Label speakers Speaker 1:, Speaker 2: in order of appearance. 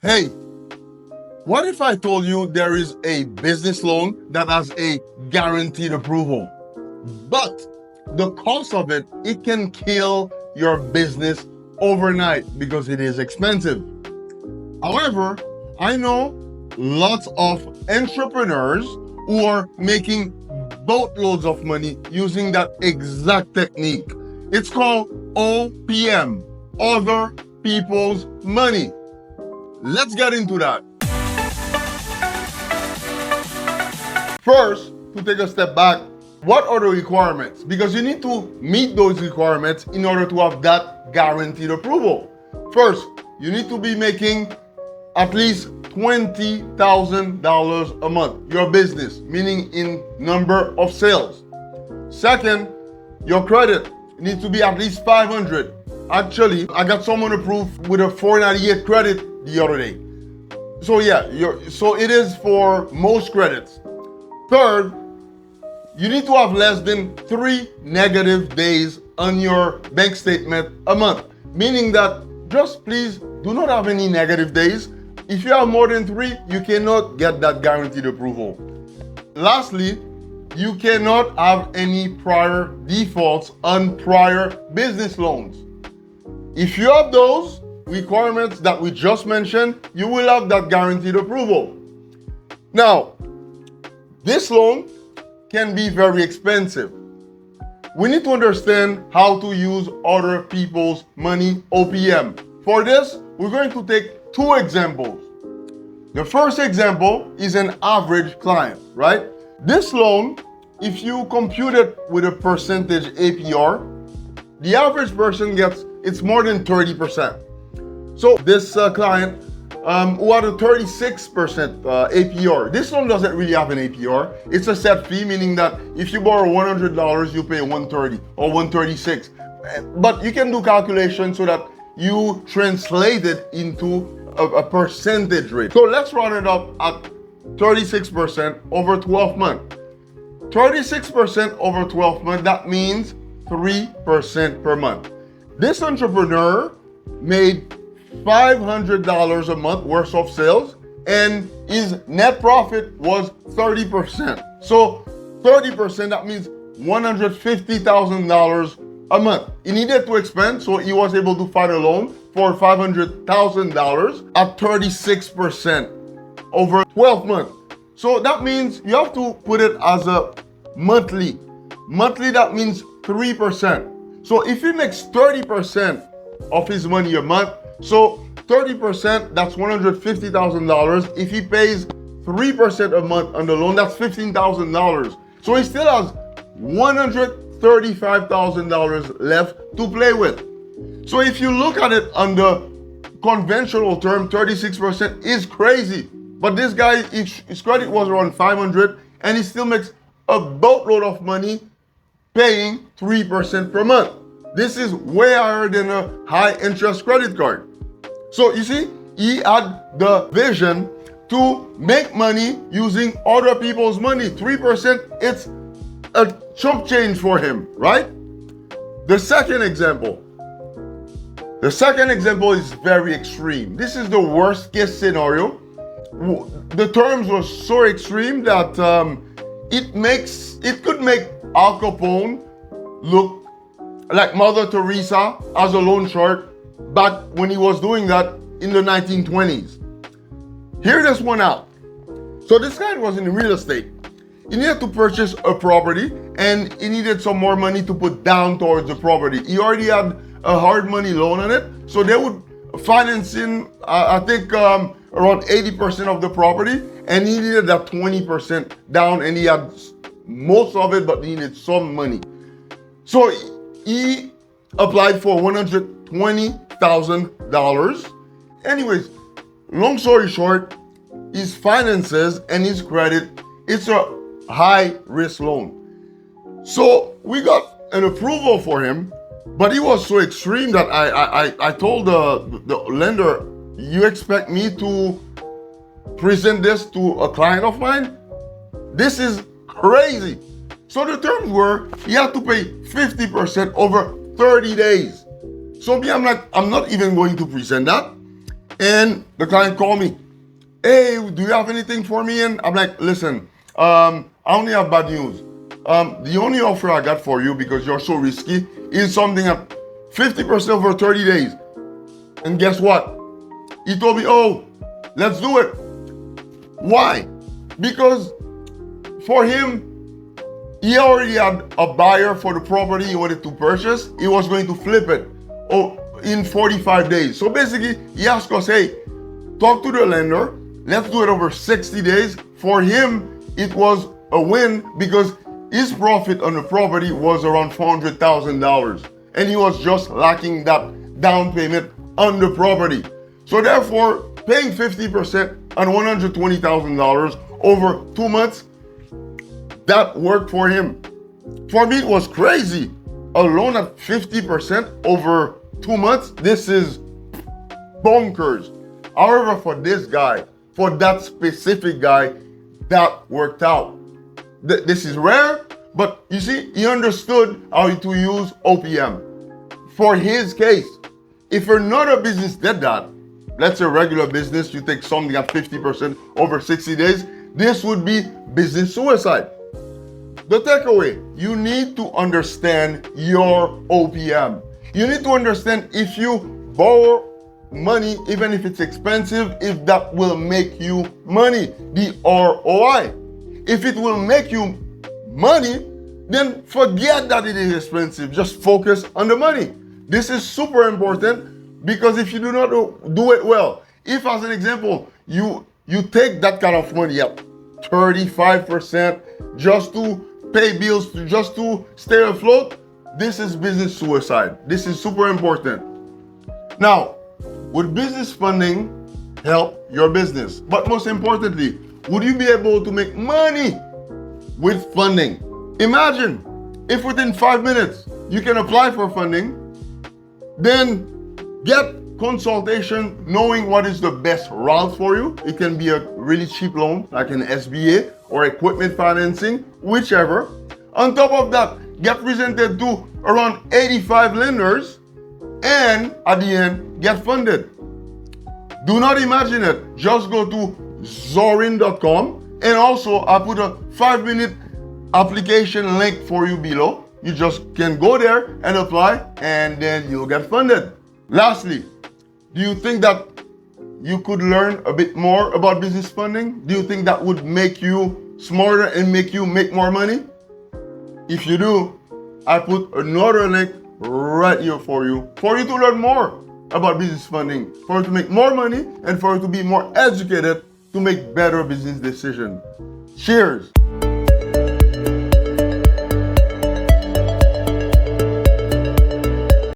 Speaker 1: Hey, what if I told you there is a business loan that has a guaranteed approval, but the cost of it can kill your business overnight because it is expensive. However, I know lots of entrepreneurs who are making boatloads of money using that exact technique. It's called O.P.M, other people's money. Let's get into that. First, to take a step back, what are the requirements? Because you need to meet those requirements in order to have that guaranteed approval. First, you need to be making at least $20,000 a month, your business, meaning in number of sales. Second, your credit needs to be at least 500. Actually, I got someone approved with a 498 credit the other day. So yeah, so it is for most credits. Third, you need to have less than 3 negative days on your bank statement a month, meaning that just please do not have any negative days. If you have more than 3, you cannot get that guaranteed approval. Lastly, you cannot have any prior defaults on prior business loans. If you have those requirements that we just mentioned, you will have that guaranteed approval. Now, this loan can be very expensive. We need to understand how to use other people's money, O.P.M. For this, we're going to take 2 examples. The first example is an average client, right? This loan, if you compute it with a percentage APR, the average person gets, it's more than 30%. So this client who had a 36% APR. This loan doesn't really have an APR. It's a set fee, meaning that if you borrow $100, you pay $130 or $136. But you can do calculations so that you translate it into a percentage rate. So let's run it up at 36% over 12 months. 36% over 12 months, that means 3% per month. This entrepreneur made $500 a month worth of sales, and his net profit was 30%. So 30%, that means $150,000 a month. He needed to expand, so he was able to find a loan for $500,000 at 36% over 12 months. So that means you have to put it as a monthly. Monthly, that means 3%. So if he makes 30% of his money a month, so 30%, that's $150,000. If he pays 3% a month on the loan, that's $15,000. So he still has $135,000 left to play with. So if you look at it on the conventional term, 36% is crazy. But this guy, his credit was around 500, and he still makes a boatload of money paying 3% per month. This is way higher than a high interest credit card. So you see, he had the vision to make money using other people's money. 3%, it's a chump change for him, right? The second example is very extreme. This is the worst case scenario. The terms were so extreme that it could make Al Capone look like Mother Teresa as a loan shark back when he was doing that in the 1920s. Hear this one out. So this guy was in real estate. He needed to purchase a property, and he needed some more money to put down towards the property. He already had a hard money loan on it, so they would finance in, I think, around 80% of the property, and he needed that 20% down, and he had most of it, but he needed some money. So he applied for $120,000. Anyways, long story short, his finances and his credit, it's a high risk loan. So we got an approval for him, but he was so extreme that I told the lender, you expect me to present this to a client of mine? This is crazy. So the terms were, he had to pay 50% over 30 days. So me, I'm like, I'm not even going to present that. And the client called me, hey, do you have anything for me? And I'm like, listen, I only have bad news. The only offer I got for you, because you're so risky, is something at 50% over 30 days. And guess what? He told me, oh, let's do it. Why? Because for him, he already had a buyer for the property he wanted to purchase. He was going to flip it in 45 days. So basically, he asked us, hey, talk to the lender. Let's do it over 60 days. For him, it was a win because his profit on the property was around $400,000. And he was just lacking that down payment on the property. So therefore, paying 50% on $120,000 over 2 months, that worked for him. For me, it was crazy. A loan at 50% over 2 months, this is bonkers. However, for this guy, for that specific guy, that worked out. This is rare, but you see, he understood how to use O.P.M. For his case, if another business did that, let's say a regular business, you take something at 50% over 60 days, this would be business suicide. The takeaway, you need to understand your O.P.M. You need to understand if you borrow money, even if it's expensive, if that will make you money, the ROI. If it will make you money, then forget that it is expensive. Just focus on the money. This is super important because if you do not do it well, if as an example, you take that kind of money at 35% just to pay bills, just to stay afloat, this is business suicide. This is super important. Now, would business funding help your business? But most importantly, would you be able to make money with funding? Imagine if within 5 minutes you can apply for funding, then get consultation knowing what is the best route for you. It can be a really cheap loan like an SBA or equipment financing, whichever. On top of that, get presented to around 85 lenders and at the end, get funded. Do not imagine it. Just go to Zoryn.com and also I put a 5-minute application link for you below. You just can go there and apply and then you'll get funded. Lastly, do you think that you could learn a bit more about business funding? Do you think that would make you smarter and make you make more money? If you do, I put another link right here for you to learn more about business funding, for you to make more money and for you to be more educated to make better business decisions. Cheers.